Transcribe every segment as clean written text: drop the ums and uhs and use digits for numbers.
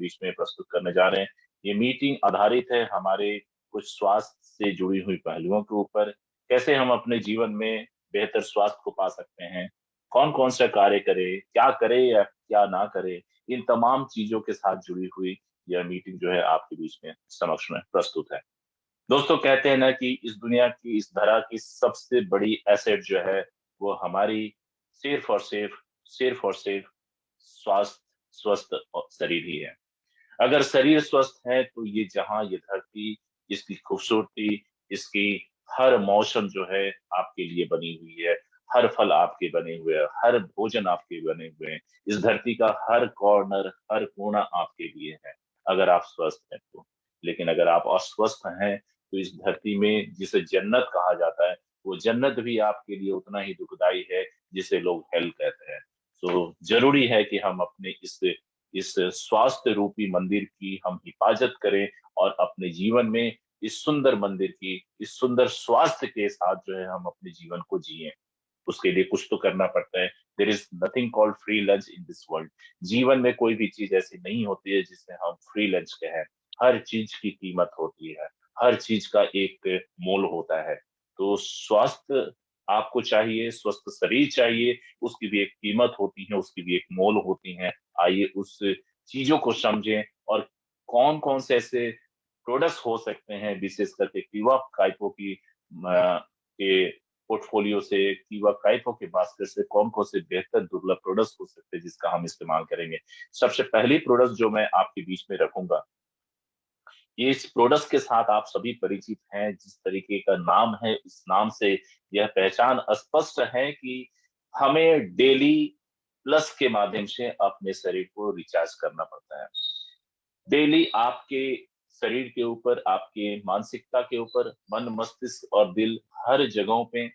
बीच में प्रस्तुत करने जा रहे हैं। ये मीटिंग आधारित है हमारे कुछ स्वास्थ्य से जुड़ी हुई पहलुओं के ऊपर, कैसे हम अपने जीवन में बेहतर स्वास्थ्य को पा सकते हैं, कौन-कौन सा कार्य करें या क्या ना करें, इन तमाम चीज़ों के साथ जुड़ी हुई यह मीटिंग जो है आपके बीच में समक्ष में प्रस्तुत है। दोस्तों कहते हैं ना कि इस दुनिया की, इस धरा की सबसे बड़ी एसेट जो है, वो हमारी सिर्फ और सिर्फ स्वास्थ्य स्वस्थ शरीर ही है। अगर शरीर स्वस्थ है तो ये जहां, ये धरती, इसकी खूबसूरती, इसकी हर मौसम जो है आपके लिए बनी हुई है। हर फल आपके बने हुए हैं, हर भोजन आपके बने हुए हैं। इस धरती का हर कॉर्नर, हर कोना आपके लिए है, अगर आप स्वस्थ हैं तो। लेकिन अगर आप अस्वस्थ हैं तो इस धरती में जिसे जन्नत कहा जाता है, वो जन्नत भी आपके लिए उतना ही दुखदाई है जिसे लोग हेल कहते हैं। तो जरूरी है कि हम अपने इस स्वास्थ्य रूपी मंदिर की हम हिफाजत करें और अपने जीवन में इस सुंदर मंदिर की, इस सुंदर स्वास्थ्य के साथ जो है हम अपने जीवन को जिए। उसके लिए कुछ तो करना पड़ता है। There is nothing called free lunch in this world. जीवन में कोई भी चीज ऐसी नहीं होती है जिसे हम फ्री लंच कहें। हर चीज की कीमत होती है, हर चीज का एक मोल होता है। तो स्वास्थ्य आपको चाहिए, स्वस्थ शरीर चाहिए, उसकी भी एक कीमत होती है, उसकी भी एक मोल होती है। आइए उस चीजों को समझें और कौन कौन से ऐसे प्रोडक्ट्स हो सकते हैं, विशेष करके कीवा काइपो के पोर्टफोलियो से, कीवा काइपो के बास्केट से कौन कौन से बेहतर दुर्लभ प्रोडक्ट्स हो सकते हैं जिसका हम इस्तेमाल करेंगे। सबसे पहली प्रोडक्ट जो मैं आपके बीच में रखूंगा, ये इस प्रोडक्ट के साथ आप सभी परिचित हैं। जिस तरीके का नाम है, इस नाम से यह पहचान स्पष्ट है कि हमें डेली प्लस के माध्यम से अपने शरीर को रिचार्ज करना पड़ता है। डेली आपके शरीर के ऊपर, आपके मानसिकता के ऊपर, मन, मस्तिष्क और दिल, हर जगहों पे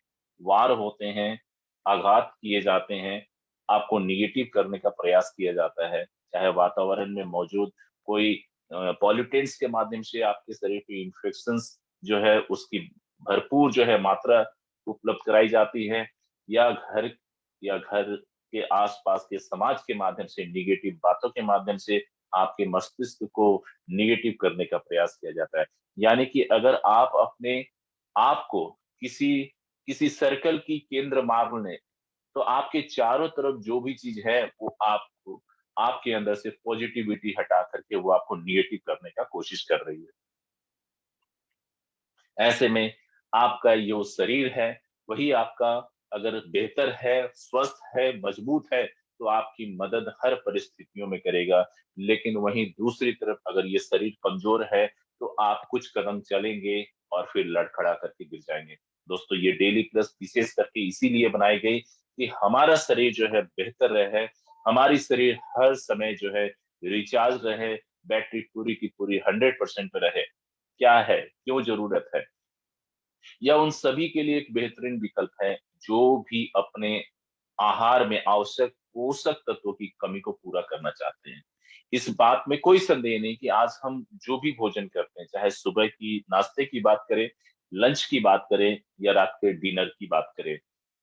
वार होते हैं, आघात किए जाते हैं, आपको निगेटिव करने का प्रयास किया जाता है। चाहे वातावरण में मौजूद कोई पॉल्यूटेंट्स के माध्यम से आपके शरीर पे इन्फेक्शंस जो है उसकी भरपूर जो है मात्रा उपलब्ध कराई जाती है, या घर के आसपास के समाज के माध्यम से निगेटिव बातों के माध्यम से आपके मस्तिष्क को निगेटिव करने का प्रयास किया जाता है। यानी कि अगर आप अपने आप को किसी किसी सर्कल की केंद्र मान लें, तो आपके चारों तरफ जो भी चीज है वो आपको, आपके अंदर से पॉजिटिविटी हटा करके वो आपको निगेटिव करने का कोशिश कर रही है। ऐसे में आपका जो शरीर है वही आपका, अगर बेहतर है, स्वस्थ है, मजबूत है, तो आपकी मदद हर परिस्थितियों में करेगा। लेकिन वहीं दूसरी तरफ अगर ये शरीर कमजोर है तो आप कुछ कदम चलेंगे और फिर लड़खड़ा करके गिर जाएंगे। दोस्तों ये डेली प्लस विशेष करके इसीलिए बनाई गई कि हमारा शरीर जो है बेहतर रहे, हमारी शरीर हर समय जो है रिचार्ज रहे, बैटरी पूरी की पूरी 100% पे रहे। क्या है, क्यों जरूरत है, यह उन सभी के लिए एक बेहतरीन विकल्प है जो भी अपने आहार में आवश्यक पोषक तत्वों की कमी को पूरा करना चाहते हैं। इस बात में कोई संदेह नहीं कि आज हम जो भी भोजन करते हैं, चाहे सुबह की नाश्ते की बात करें, लंच की बात करें या रात के डिनर की बात करें,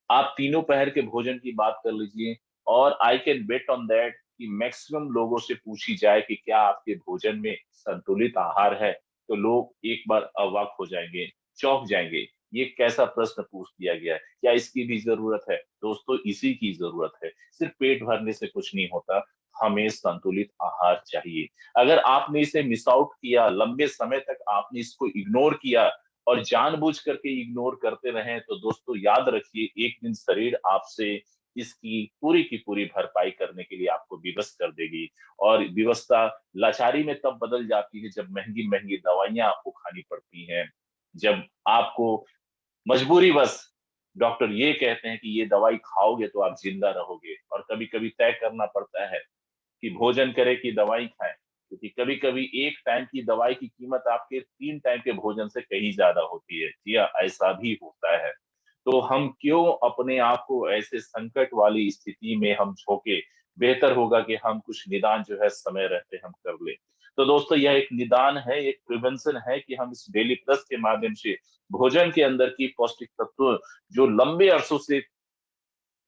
आप तीनों पहर के भोजन की बात कर लीजिए और I can bet on that कि मैक्सिमम लोगों से पूछी जाए कि क्या आपके भोजन में संतुलित आहार है, तो लोग एक बार अवाक हो जाएंगे, चौंक जाएंगे। ये कैसा प्रश्न पूछ दिया गया है, क्या इसकी भी जरूरत है? दोस्तों इसी की जरूरत है। सिर्फ पेट भरने से कुछ नहीं होता, हमें संतुलित आहार चाहिए। अगर आपने इसे मिस आउट किया, लंबे समय तक आपने इसको इग्नोर किया और जानबूझ करके इग्नोर करते रहे, तो दोस्तों याद रखिए एक दिन शरीर आपसे इसकी पूरी की पूरी भरपाई करने के लिए आपको विवश कर देगी। और विवशता लाचारी में तब बदल जाती है जब महंगी महंगी दवाइयां आपको खानी पड़ती हैं, जब आपको मजबूरीवश डॉक्टर ये कहते हैं कि ये दवाई खाओगे तो आप जिंदा रहोगे, और कभी कभी तय करना पड़ता है कि भोजन करें कि दवाई खाएं, क्योंकि कभी कभी एक टाइम की दवाई की कीमत आपके 3 टाइम के भोजन से कहीं ज्यादा होती है। जी हाँ, ऐसा भी होता है। तो हम क्यों अपने आप को ऐसे संकट वाली स्थिति में हम झोंके, बेहतर होगा कि हम कुछ निदान जो है समय रहते हम कर ले। तो दोस्तों यह एक निदान है, एक प्रिवेंशन है कि हम इस डेली प्लस के माध्यम से भोजन के अंदर की पौष्टिक तत्व जो लंबे अरसों से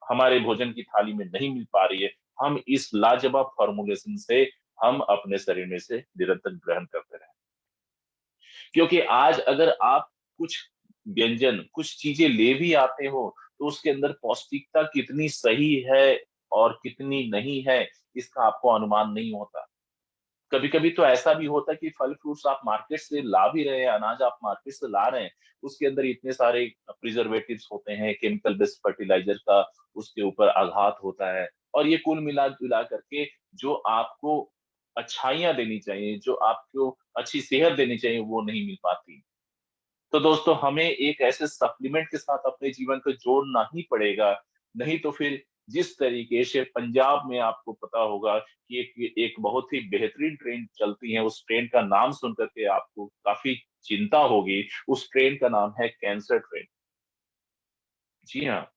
हमारे भोजन की थाली में नहीं मिल पा रही है, हम इस लाजवाब फॉर्मुलेशन से हम अपने शरीर में से निरंतर ग्रहण करते रहें। क्योंकि आज अगर आप कुछ व्यंजन, कुछ चीजें ले भी आते हो, तो उसके अंदर पौष्टिकता कितनी सही है और कितनी नहीं है, इसका आपको अनुमान नहीं होता। कभी-कभी तो ऐसा भी होता है कि फल-फ्रूट्स आप मार्केट से ला भी रहे हैं, अनाज आप मार्केट से ला रहे हैं, उसके अंदर इतने सारे प्रिजर्वेटिव्स होते हैं, केमिकल बेस्ड फर्टिलाइजर का उसके ऊपर आघात होता है, और ये कुल मिला-जुला करके जो आपको अच्छाइयाँ देनी चाहिए, जो आपको अच्छी सेहत देनी चाहिए, वो नहीं मिल पाती। तो दोस्तों, हमें एक ऐसे सप्लीमेंट के साथ अपने जीवन को जोड़ना ही पड़ेगा, नहीं तो फिर जिस तरीके से पंजाब में आपको पता होगा कि एक एक बहुत ही बेहतरीन ट्रेन चलती है, उस ट्रेन का नाम सुन कर के आपको काफ़ी चिंता होगी, उस ट्रेन का नाम है कैंसर ट्रेन। जी हाँ,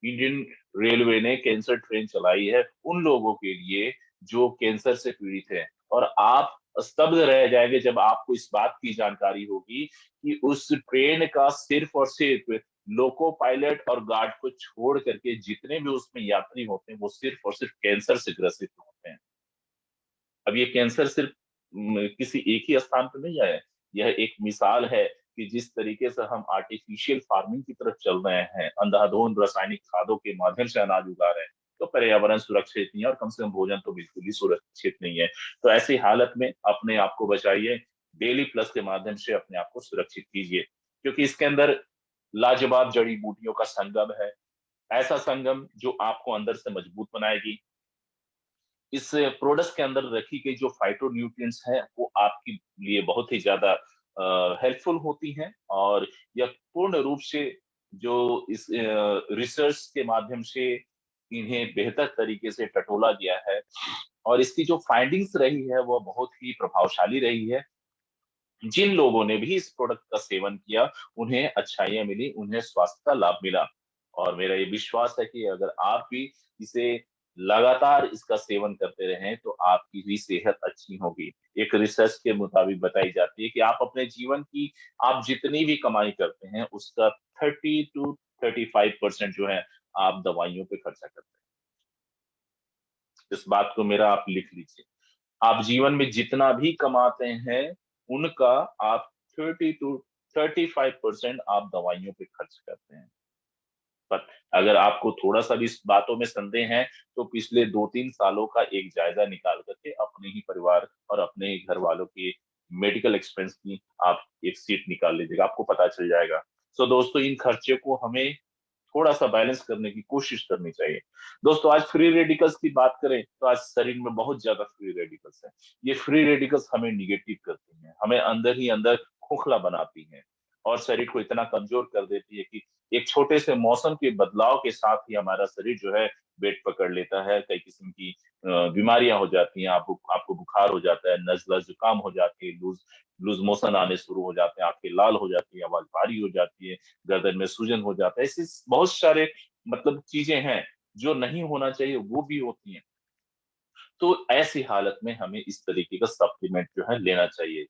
इंडियन रेलवे ने कैंसर ट्रेन चलाई है उन लोगों के लिए जो कैंसर से पीड़ित हैं, और आप स्तब्ध रह जाएंगे जब आपको इस बात की जानकारी होगी कि उस ट्रेन का सिर्फ और सिर्फ लोको पायलट और गार्ड को छोड़ करके जितने भी उसमें यात्री होते हैं वो सिर्फ और सिर्फ कैंसर से ग्रसित होते हैं। अब ये कैंसर सिर्फ किसी एक ही स्थान पे नहीं है, यह एक मिसाल है कि जिस तरीके से हम आर्टिफिशियल फार्मिंग की तरफ चल रहे हैं, अंधाधुंध रासायनिक खादों के माध्यम से अनाज उगा रहे हैं, तो पर्यावरण सुरक्षित नहीं है, और कम से कम भोजन तो बिल्कुल ही सुरक्षित नहीं है। तो ऐसी हालत में अपने आप को बचाइए, डेली प्लस के माध्यम से अपने आप को सुरक्षित कीजिए, क्योंकि इसके अंदर लाजवाब जड़ी बूटियों का संगम है, ऐसा संगम जो आपको अंदर से मजबूत बनाएगी। इस प्रोडक्ट के अंदर रखी गई जो फाइटोन्यूट्रिएंट्स हैं, वो आपके लिए बहुत ही ज़्यादा हेल्पफुल होती हैं, और यह पूर्ण रूप से जो इस रिसर्च के माध्यम से इन्हें बेहतर तरीके से टटोला गया है, और इसकी जो फाइंडिंग्स रही है, वो बहुत ही प्रभावशाली रही है। जिन लोगों ने भी इस प्रोडक्ट का सेवन किया, उन्हें अच्छाइयाँ मिली, उन्हें स्वास्थ्य का लाभ मिला, और मेरा ये विश्वास है कि अगर आप भी इसे लगातार इसका सेवन करते रहें, तो आपकी भी सेहत अच्छी होगी। एक रिसर्च के मुताबिक बताई जाती है कि आप अपने जीवन की आप जितनी भी कमाई करते हैं, उसका 30 टू 35% जो है, आप दवाइयों पे खर्चा करते हैं। इस बात को मेरा आप लिख लीजिए। आप जीवन में जितना भी कमाते हैं, उनका आप 30 टू 35% आप दवाइयों पे खर्च करते हैं। पर अगर आपको थोड़ा-सा भी इस बातों में संदेह है, तो पिछले 2-3 सालों का एक जायज़ा निकाल कर के अपने ही परिवार और अपने ही घर वालों की मेडिकल एक्सपेंस की आप एक शीट निकाल लीजिएगा, आपको पता चल जाएगा। सो दोस्तों, इन खर्चे को हमें थोड़ा-सा बैलेंस करने की कोशिश करनी चाहिए। दोस्तों, आज फ्री रेडिकल्स की बात करें, तो आज शरीर में बहुत ज़्यादा फ्री रेडिकल्स हैं। ये फ्री रेडिकल्स हमें नेगेटिव करती हैं, हमें अंदर ही अंदर खोखला बनाती हैं, और शरीर को इतना कमज़ोर कर देती है कि एक छोटे से मौसम के बदलाव के साथ ही हमारा शरीर जो है वेट पकड़ लेता है, कई किस्म की बीमारियाँ हो जाती हैं, आपको बुखार हो जाता है, नज़ला, जुकाम हो जाती है, लूज़ लूज़ मोशन आने शुरू हो जाते हैं, आँखें लाल हो जाती हैं, आवाज़ भारी हो जाती है, गर्दन में सूजन हो जाता है। ऐसी बहुत सारे मतलब चीज़ें हैं, जो नहीं होना चाहिए, वो भी होती हैं। तो ऐसी हालत में हमें इस तरीके का सप्लीमेंट जो है लेना चाहिए।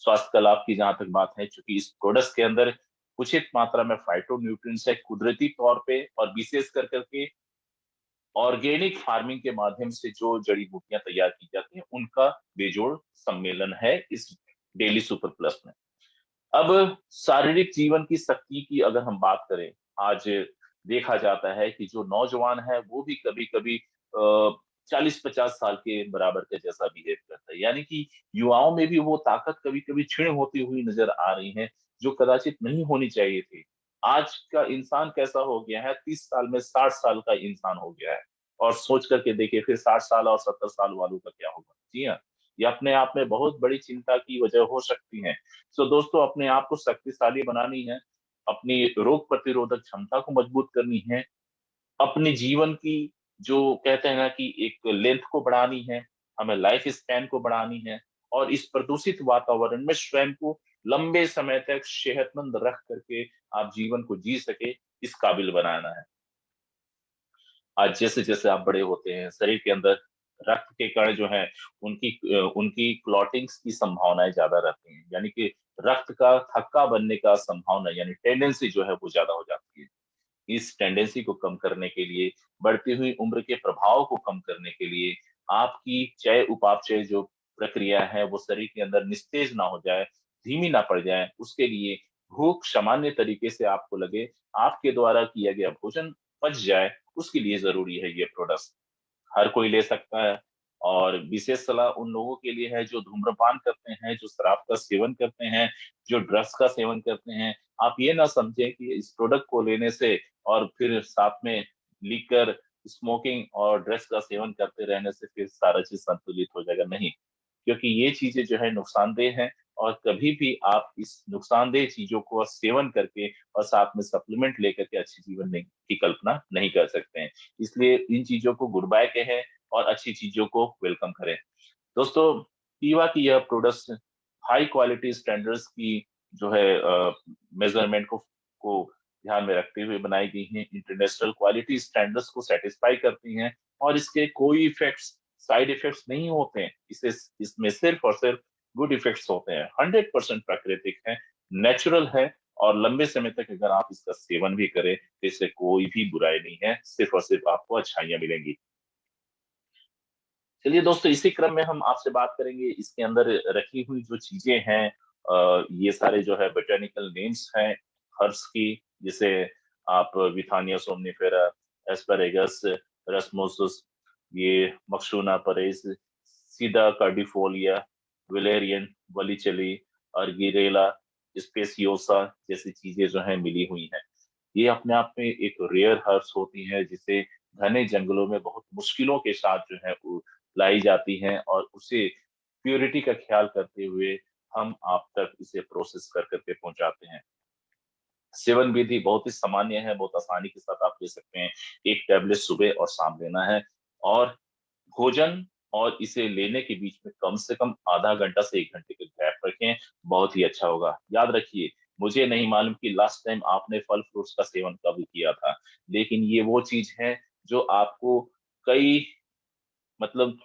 स्वास्थ्य का लाभ की जहाँ तक बात है, चूँकि इस प्रोडक्ट्स के अंदर उचित मात्रा में फाइटोन्यूट्रिएंट्स है, कुदरती तौर पे, और विशेष कर के ऑर्गेनिक फार्मिंग के माध्यम से जो जड़ी-बूटियाँ तैयार की जाती हैं, उनका बेजोड़ सम्मेलन है इस डेली सुपर प्लस में। अब शारीरिक जीवन की शक्ति की अगर हम बात करें, आज देखा जाता है कि जो नौजवान है, वो भी कभी-कभी 40-50 साल के बराबर के जैसा बिहेव करता है। यानी कि युवाओं में भी वो ताकत कभी-कभी क्षीण होती हुई नज़र आ रही है, जो कदाचित नहीं होनी चाहिए थी। आज का इंसान कैसा हो गया है, 30 साल में 60 साल का इंसान हो गया है, और सोच कर के देखिए फिर 60 साल और 70 साल वालों का क्या होगा? जी हाँ, ये अपने आप में बहुत बड़ी चिंता की वजह हो सकती है। सो दोस्तों, अपने आप को शक्तिशाली बनानी है, अपनी रोग प्रतिरोधक क्षमता को मजबूत करनी है, अपने जीवन की जो कहते हैं ना कि एक लेंथ को बढ़ानी है, हमें लाइफ स्पैन को बढ़ानी है, और इस प्रदूषित वातावरण में स्वयं को लंबे समय तक सेहतमंद रख करके आप जीवन को जी सके, इस काबिल बनाना है। आज जैसे-जैसे आप बड़े होते हैं, शरीर के अंदर रक्त के कण जो हैं, उनकी क्लॉटिंग्स की संभावनाएँ ज़्यादा रहती हैं। यानी कि रक्त का थक्का बनने का संभावना, यानी टेंडेंसी जो है वो ज़्यादा हो जाती है। इस टेंडेंसी को कम करने के लिए, बढ़ती हुई उम्र के प्रभाव को कम करने के लिए, आपकी चय उपापचय जो प्रक्रिया है वो शरीर के अंदर निस्तेज ना हो जाए, धीमी ना पड़ जाए, उसके लिए भूख सामान्य तरीके से आपको लगे, आपके द्वारा किया गया भोजन पच जाए, उसके लिए ज़रूरी है ये प्रोडक्ट्स। हर कोई ले सकता है और विशेष सलाह उन लोगों के लिए है जो धूम्रपान करते हैं, जो शराब का सेवन करते हैं, जो ड्रग्स का सेवन करते हैं। आप ये ना समझें कि इस प्रोडक्ट को लेने से और फिर साथ में लीकर, स्मोकिंग और ड्रग्स का सेवन करते रहने से फिर सारा चीज़ संतुलित हो जाएगा, नहीं। क्योंकि ये चीज़ें जो है नुकसानदेह हैं और कभी भी आप इस नुकसानदेह चीज़ों को सेवन करके और साथ में सप्लीमेंट लेकर के अच्छे जीवन नहीं की कल्पना नहीं कर सकते हैं। इसलिए इन चीज़ों को गुड बाय कहें और अच्छी चीज़ों को वेलकम करें। दोस्तों, पीवा की यह प्रोडक्ट्स हाई क्वालिटी स्टैंडर्ड्स की जो है मेजरमेंट को ध्यान में रखते हुए बनाई गई हैं, इंटरनेशनल क्वालिटी स्टैंडर्ड्स को सेटिस्फाई करती हैं और इसके कोई इफेक्ट्स, साइड इफेक्ट्स नहीं होते हैं। इसे इसमें सिर्फ और सिर्फ गुड इफेक्ट्स होते हैं। 100% प्राकृतिक है, नेचुरल है और लंबे समय तक अगर आप इसका सेवन भी करें तो इससे कोई भी बुराई नहीं है, सिर्फ और सिर्फ आपको अच्छाइयाँ मिलेंगी। चलिए दोस्तों, इसी क्रम में हम आपसे बात करेंगे इसके अंदर रखी हुई जो चीजें हैं, ये सारे जो है बोटेनिकल नेम्स हैं हर्ब्स की, जिसे आप विथानिया सोमनिफेरा, एस्परेगस, रसमोसस, ये मक्सूना परेस, सीडा कार्डिफोलिया, वेलेरियन, वलिचली, अर्गिरेला, स्पेसियोसा जैसी चीजें जो है मिली हुई हैं। ये अपने आप में एक रेयर हर्ब्स होती है जिसे घने जंगलों में बहुत मुश्किलों के साथ जो है वो लाई जाती हैं और उसे प्योरिटी का ख्याल करते हुए हम आप तक इसे प्रोसेस कर करके पहुंचाते हैं। सेवन विधि बहुत ही सामान्य है, बहुत आसानी के साथ आप ले सकते हैं। एक टैबलेट सुबह और शाम लेना है और भोजन और इसे लेने के बीच में कम से कम आधा घंटा से 1 घंटे का गैप रखें, बहुत ही अच्छा होगा। याद रखिए, मुझे नहीं मालूम कि लास्ट टाइम आपने फल-फ्रूट्स का सेवन कब किया था, लेकिन ये वो चीज़ है जो आपको कई मतलब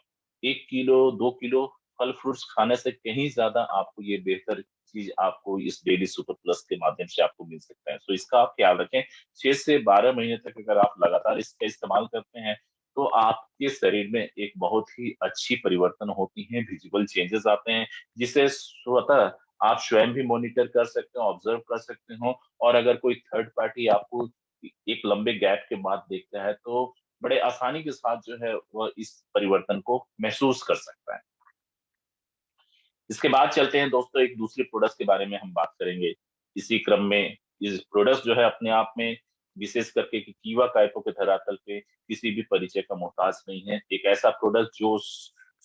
1 किलो, 2 किलो फल फ्रूट्स खाने से कहीं ज़्यादा आपको ये बेहतर चीज़ आपको इस डेली सुपर प्लस के माध्यम से आपको मिल सकता है। तो इसका आप ख्याल रखें। 6 से 12 महीने तक अगर आप लगातार इसका इस्तेमाल करते हैं, तो आपके शरीर में एक बहुत ही अच्छी परिवर्तन होती हैं, विज़ुअल चेंजेज़ आते हैं, जिसे स्वतः आप स्वयं भी मॉनिटर कर सकते हो, ऑब्ज़र्व कर सकते हो और अगर कोई थर्ड पार्टी आपको एक लंबे गैप के बाद देखता है, तो बड़े आसानी के साथ जो है वह इस परिवर्तन को महसूस कर सकता है। इसके बाद चलते हैं दोस्तों, एक दूसरे प्रोडक्ट्स के बारे में हम बात करेंगे। इसी क्रम में इस प्रोडक्ट्स जो है अपने आप में विशेष करके कि कीवा काइपो के धरातल पे किसी भी परिचय का मोहताज नहीं है। एक ऐसा प्रोडक्ट जो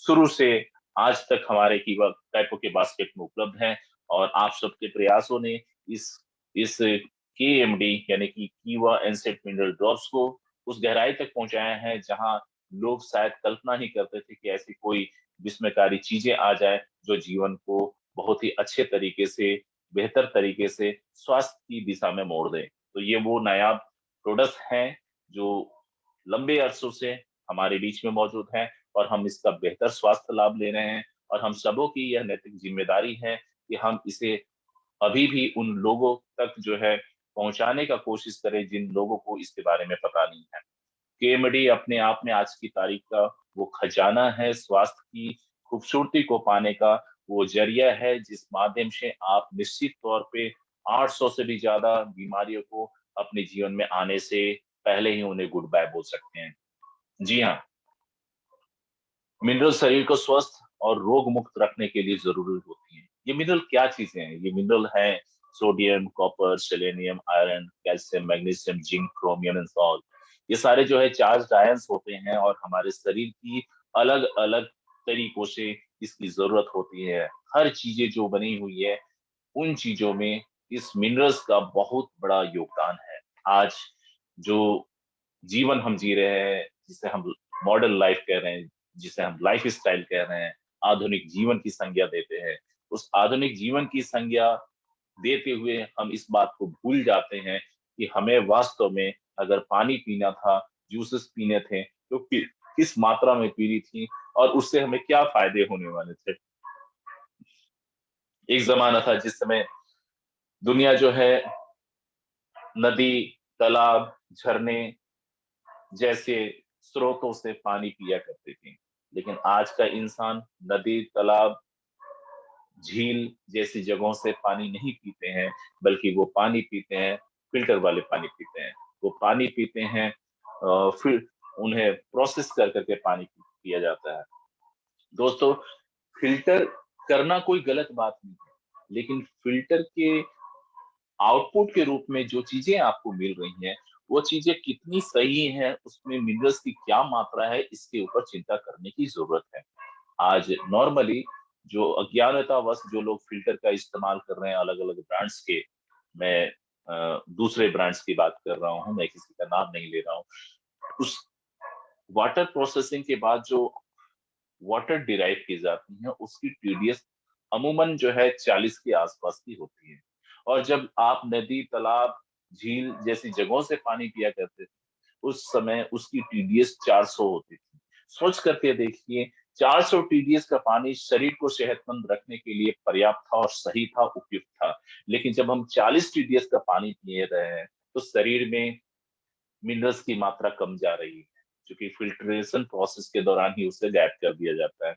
शुरू से आज तक हमारे कीवा काइपो के बास्केट में उपलब्ध है और आप सबके प्रयासों ने इस केएमडी यानी कि कीवा एनसेड मिनरल ड्रॉप्स को उस गहराई तक पहुंचाया है जहां लोग शायद कल्पना ही करते थे कि ऐसी कोई विस्मयकारी चीजें आ जाए जो जीवन को बहुत ही अच्छे तरीके से, बेहतर तरीके से स्वास्थ्य की दिशा में मोड़ दे। तो ये वो नायाब प्रोडक्ट्स हैं जो लंबे अरसों से हमारे बीच में मौजूद हैं और हम इसका बेहतर स्वास्थ्य लाभ ले रहे हैं और हम सबों की यह नैतिक जिम्मेदारी है कि हम इसे अभी भी उन लोगों तक जो है पहुंचाने का कोशिश करें जिन लोगों को इसके बारे में पता नहीं है। केएमडी अपने आप में आज की तारीख का वो खजाना है, स्वास्थ्य की खूबसूरती को पाने का वो जरिया है जिस माध्यम से आप निश्चित तौर पे 800 से भी ज्यादा बीमारियों को अपने जीवन में आने से पहले ही उन्हें गुड बाय बोल सकते हैं। जी हाँ, मिनरल शरीर को स्वस्थ और रोग मुक्त रखने के लिए जरूरी होती हैं। ये मिनरल क्या चीजें हैं? ये मिनरल हैं sodium, copper, selenium, iron, calcium, magnesium, zinc, chromium and salt. ये सारे जो है चार्ज आयंस होते हैं और हमारे शरीर की अलग अलग तरीकों से इसकी जरूरत होती है। हर चीजें जो बनी हुई है उन चीजों में इस मिनरल्स का बहुत बड़ा योगदान है। आज जो जीवन हम जी रहे हैं, जिसे हम मॉडर्न लाइफ कह रहे हैं, जिसे हम लाइफ स्टाइल कह रहे हैं, आधुनिक जीवन की संज्ञा देते हैं, उस आधुनिक जीवन की संज्ञा देते हुए हम इस बात को भूल जाते हैं कि हमें वास्तव में अगर पानी पीना था, जूसेस पीने थे, तो किस मात्रा में पीनी थी और उससे हमें क्या फायदे होने वाले थे। एक जमाना था जिस समय दुनिया जो है नदी, तालाब, झरने जैसे स्रोतों से पानी पिया करती थी। लेकिन आज का इंसान नदी, तालाब, झील जैसी जगहों से पानी नहीं पीते हैं, बल्कि वो पानी पीते हैं, फिल्टर वाले पानी पीते हैं। वो पानी पीते हैं, फिर उन्हें प्रोसेस कर करके पानी पिया जाता है। दोस्तों, फिल्टर करना कोई गलत बात नहीं है, लेकिन फिल्टर के आउटपुट के रूप में जो चीजें आपको मिल रही हैं, वो चीजें कितनी सही हैं, उसमें मिनरल्स की क्या मात्रा है, इसके ऊपर चिंता करने की जरूरत है। आज नॉर्मली जो अज्ञानतावश जो लोग फिल्टर का इस्तेमाल कर रहे हैं अलग अलग ब्रांड्स के, मैं दूसरे ब्रांड्स की बात कर रहा हूँ, मैं किसी का नाम नहीं ले रहा हूँ। उस वाटर प्रोसेसिंग के बाद जो वाटर डिराइव की जाती है, उसकी टीडीएस अमूमन जो है 40 के आसपास की होती है। और जब आप नदी, तालाब, झील जैसी जगहों से पानी पिया करते थे, उस समय उसकी टीडीएस 400 होती थी। सोच करके देखिए, 400 टीडीएस का पानी शरीर को सेहतमंद रखने के लिए पर्याप्त था और सही था, उपयुक्त था। लेकिन जब हम 40 टीडीएस का पानी पी रहे हैं, तो शरीर में मिनरल्स की मात्रा कम जा रही है, क्योंकि फिल्ट्रेशन प्रोसेस के दौरान ही उसे गायब कर दिया जाता है।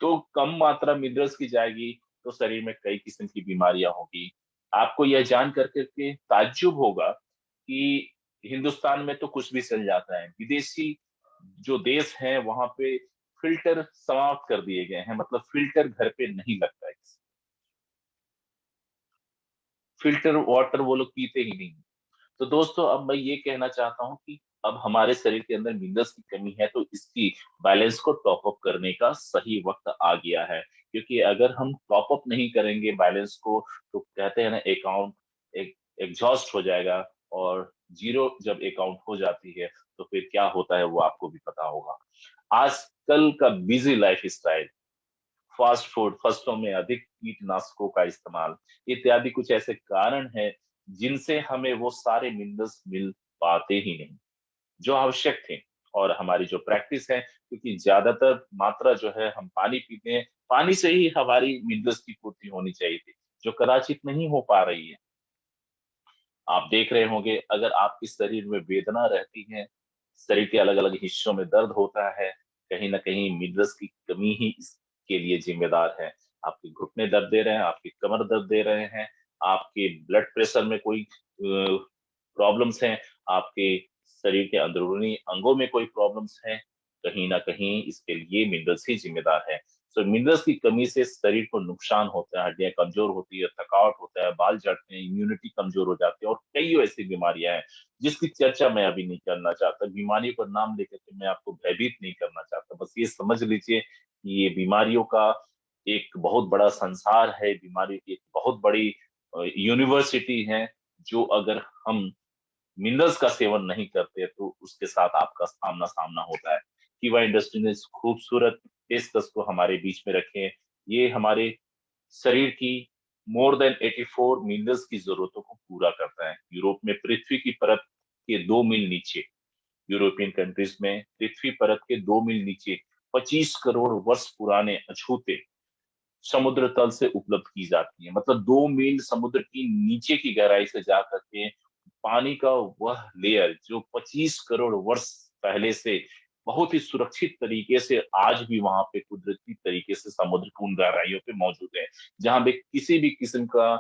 तो कम मात्रा मिनरल्स की जाएगी, तो शरीर में कई किस्म की बीमारियां होगी। आपको यह जान करके के ताज्जुब होगा कि हिंदुस्तान में तो कुछ भी चल जाता है, विदेशी जो देश हैं वहां पे फिल्टर समाप्त कर दिए गए हैं, मतलब फिल्टर घर पे नहीं लगता है। फिल्टर वाटर वो लोग पीते ही नहीं। तो दोस्तों, अब मैं ये कहना चाहता हूँ कि अब हमारे शरीर के अंदर मिनरल्स की कमी है, तो इसकी बैलेंस को टॉप अप करने का सही वक्त आ गया है। क्योंकि अगर हम टॉप अप नहीं करेंगे बैलेंस को, तो कहते हैं ना, अकाउंट एक एग्जॉस्ट हो जाएगा। और जीरो जब अकाउंट हो जाती है, तो फिर क्या होता है वो आपको भी पता होगा। आजकल का busy life style, fast food, फसलों में अधिक कीटनाशकों का इस्तेमाल, इत्यादि कुछ ऐसे कारण हैं जिनसे हमें वो सारे मिनरल्स मिल पाते ही नहीं जो आवश्यक थे। और हमारी जो प्रैक्टिस है, क्योंकि ज्यादातर मात्रा जो है हम पानी पीते हैं, पानी से ही हमारी मिनरल्स की पूर्ति होनी चाहिए थी, जो कदाचित नहीं हो पा रही है। आप देख रहे होंगे, अगर आपके शरीर में वेदना रहती है, शरीर के अलग अलग हिस्सों में दर्द होता है, कहीं ना कहीं मिनरल्स की कमी ही इसके लिए जिम्मेदार है। आपके घुटने दर्द दे रहे हैं, आपकी कमर दर्द दे रहे हैं, आपके ब्लड प्रेशर में कोई प्रॉब्लम्स हैं, आपके शरीर के अंदरूनी अंगों में कोई प्रॉब्लम्स हैं, कहीं ना कहीं इसके लिए मिनरल्स ही जिम्मेदार है। तो मिनरल्स की कमी से शरीर को नुकसान होता है, हड्डियां कमजोर होती है, थकावट होता है, बाल झड़ते हैं, इम्यूनिटी कमजोर हो जाती है, और कई ऐसी बीमारियां हैं जिसकी चर्चा मैं अभी नहीं करना चाहता। बीमारियों का नाम लेकर के मैं आपको भयभीत नहीं करना चाहता, बस ये समझ लीजिए कि ये बीमारियों का एक बहुत बड़ा संसार है, बीमारियों की एक बहुत बड़ी यूनिवर्सिटी है, जो अगर हम मिनरल्स का सेवन नहीं करते तो उसके साथ आपका सामना सामना होता है। कीवा इंडस्ट्री ने इस खूबसूरत पेशकश को हमारे बीच में रखे। ये हमारे शरीर की मोर देन 84 मिनरल्स की जरूरतों को पूरा करता है। यूरोप में पृथ्वी की परत के 2 मील नीचे, यूरोपियन कंट्रीज में पृथ्वी परत के 2 मील नीचे 25 करोड़ वर्ष पुराने अछूते समुद्र तल से उपलब्ध की जाती है। मतलब 2 मील समुद्र की नीचे की गहराई से जा करके पानी का वह लेयर जो 25 करोड़ वर्ष पहले से बहुत ही सुरक्षित तरीके से आज भी वहां पे कुदरती तरीके से समुद्र की उन गहराइयों पे मौजूद है, जहां पे किसी भी किस्म का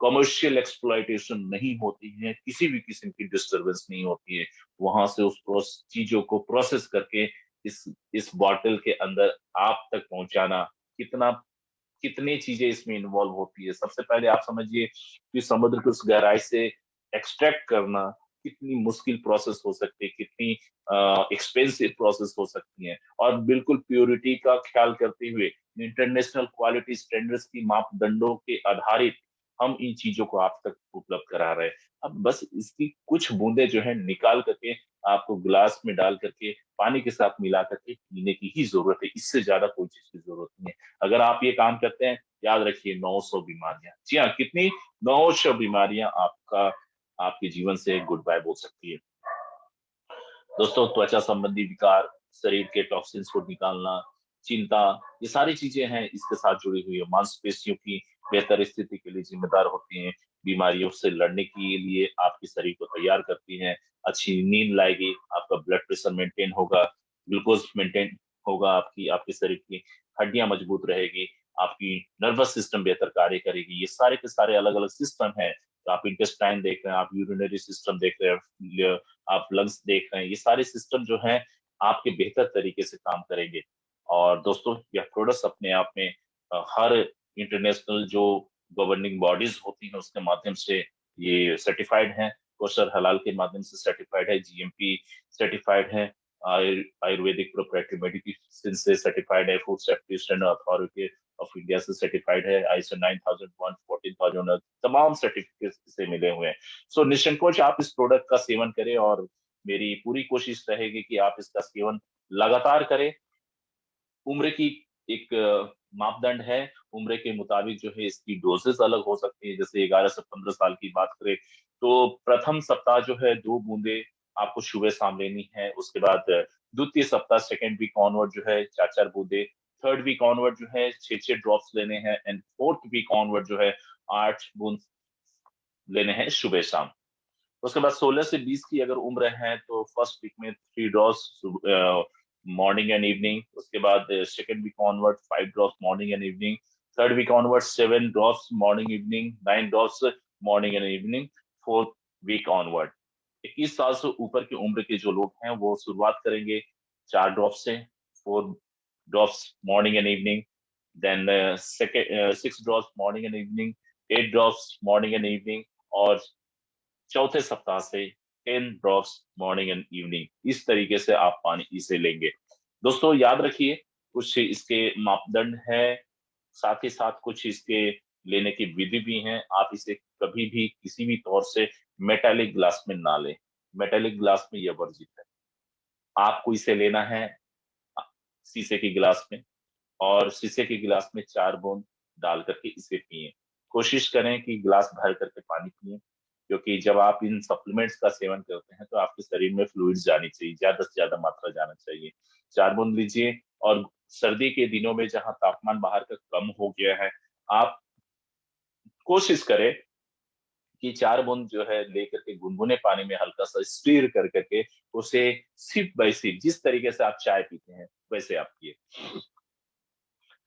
कमर्शियल एक्सप्लॉयटेशन नहीं होती है, किसी भी किस्म की डिस्टरबेंस नहीं होती है। वहां से उस चीजों को प्रोसेस करके इस इस बॉटल के अंदर आप तक पहुंचाना, कितना कितनी चीजें इसमें इन्वॉल्व होती है। सबसे पहले आप समझिए कि समुद्र की उस गहराई से एक्सट्रैक्ट करना कितनी मुश्किल प्रोसेस हो सकती है, कितनी एक्सपेंसिव प्रोसेस हो सकती है। और बिल्कुल प्योरिटी का ख्याल करते हुए इंटरनेशनल क्वालिटी स्टैंडर्ड्स की मापदंडों के आधारित हम इन चीजों को आप तक उपलब्ध करा रहे हैं। अब बस इसकी कुछ बूंदे जो है निकाल करके आपको गिलास में डाल करके पानी के साथ मिला करके पीने की ही जरूरत है, इससे ज्यादा कोई चीज की जरूरत नहीं है। अगर आप ये काम करते हैं, याद रखिए 900 बीमारियां, जी हाँ, कितनी, 900 बीमारियां आपका आपके जीवन से गुड बाय बोल सकती है। दोस्तों, त्वचा संबंधी विकार, शरीर के टॉक्सिन्स को निकालना, चिंता, ये सारी चीजें हैं इसके साथ जुड़ी हुई है। मांसपेशियों की बेहतर स्थिति के लिए जिम्मेदार होती हैं, बीमारियों से लड़ने के लिए आपके शरीर को तैयार करती हैं। अच्छी नींद लाएगी, आपका ब्लड प्रेशर मेंटेन होगा, ग्लूकोज मेंटेन होगा, आपकी आपके शरीर की हड्डियां मजबूत रहेगी, आपकी नर्वस सिस्टम बेहतर कार्य करेगी। ये सारे के सारे अलग अलग सिस्टम है। तो आप इंटेस्टाइन देख रहे हैं, आप यूरिनरी सिस्टम देख रहे हैं, आप लंग्स देख रहे हैं, ये सारे सिस्टम जो हैं आपके बेहतर तरीके से काम करेंगे। और दोस्तों, यह प्रोडक्ट्स अपने आप में हर इंटरनेशनल जो गवर्निंग बॉडीज होती हैं उसके माध्यम से ये सर्टिफाइड हैं। कोशर हलाल के माध्यम से सर्टिफाइड है, जीएमपी सर्टिफाइड है, आयुर्वेदिक प्रोप्राइटरी मेडिसिन से सर्टिफाइड है, food safety standard authority of India से सर्टिफाइड है, आईएसओ 9001, 14000, तमाम सर्टिफिकेट से मिले हुए हैं। सो निसंकोच आप इस प्रोडक्ट का सेवन करें, और मेरी पूरी कोशिश रहेगी कि आप इसका सेवन लगातार करें। उम्र की एक मापदंड है, उम्र के मुताबिक जो है इसकी डोजेस अलग हो सकती है। जैसे 11 से 15 साल की बात करें तो प्रथम सप्ताह जो है 2 बूंदे आपको सुबह शाम लेनी है। उसके बाद द्वितीय सप्ताह सेकेंड वीक ऑनवर्ड जो है 4-4 बूंदे, थर्ड वीक ऑनवर्ड जो है 6-6 ड्रॉप्स लेने हैं, एंड फोर्थ वीक ऑनवर्ड जो है 8 बूंद लेने हैं सुबह शाम। उसके बाद 16 से 20 की अगर उम्र है तो फर्स्ट वीक में 3 ड्रॉप्स मॉर्निंग एंड इवनिंग। उसके बाद second week onward 5 drops morning and evening. Third week onward 7 drops morning evening, 9 drops morning and evening. Fourth week onward 21 साल से ऊपर की उम्र के जो लोग हैं वो शुरुआत करेंगे 4 ड्रॉप्स से, 4 drops morning and evening, then second 6 drops morning and evening, 8 drops morning and evening, और चौथे सप्ताह से 10 ड्रॉप्स मॉर्निंग एंड इवनिंग। इस तरीके से आप पानी इसे लेंगे। दोस्तों याद रखिए, कुछ इसके मापदंड है, साथ ही साथ कुछ इसके लेने की विधि भी है। आप इसे कभी भी किसी भी तौर से मेटालिक ग्लास में ना लें। मेटालिक ग्लास में यह वर्जित है। आपको इसे लेना है शीशे की गिलास में, और शीशे के गिलास में 4 बूंद डाल करके इसे पिए। कोशिश करें कि गिलास भर करके पानी पिए, क्योंकि जब आप इन सप्लीमेंट्स का सेवन करते हैं तो आपके शरीर में फ्लूइड्स जानी चाहिए, ज्यादा से ज्यादा मात्रा जाना चाहिए। 4 बूंद लीजिए, और सर्दी के दिनों में जहां तापमान बाहर का कम हो गया है, आप कोशिश करें कि 4 बूंद जो है लेकर के गुनगुने पानी में हल्का सा स्टीर कर करके उसे सिप बाय सिप, जिस तरीके से आप चाय पीते हैं वैसे आप पिए।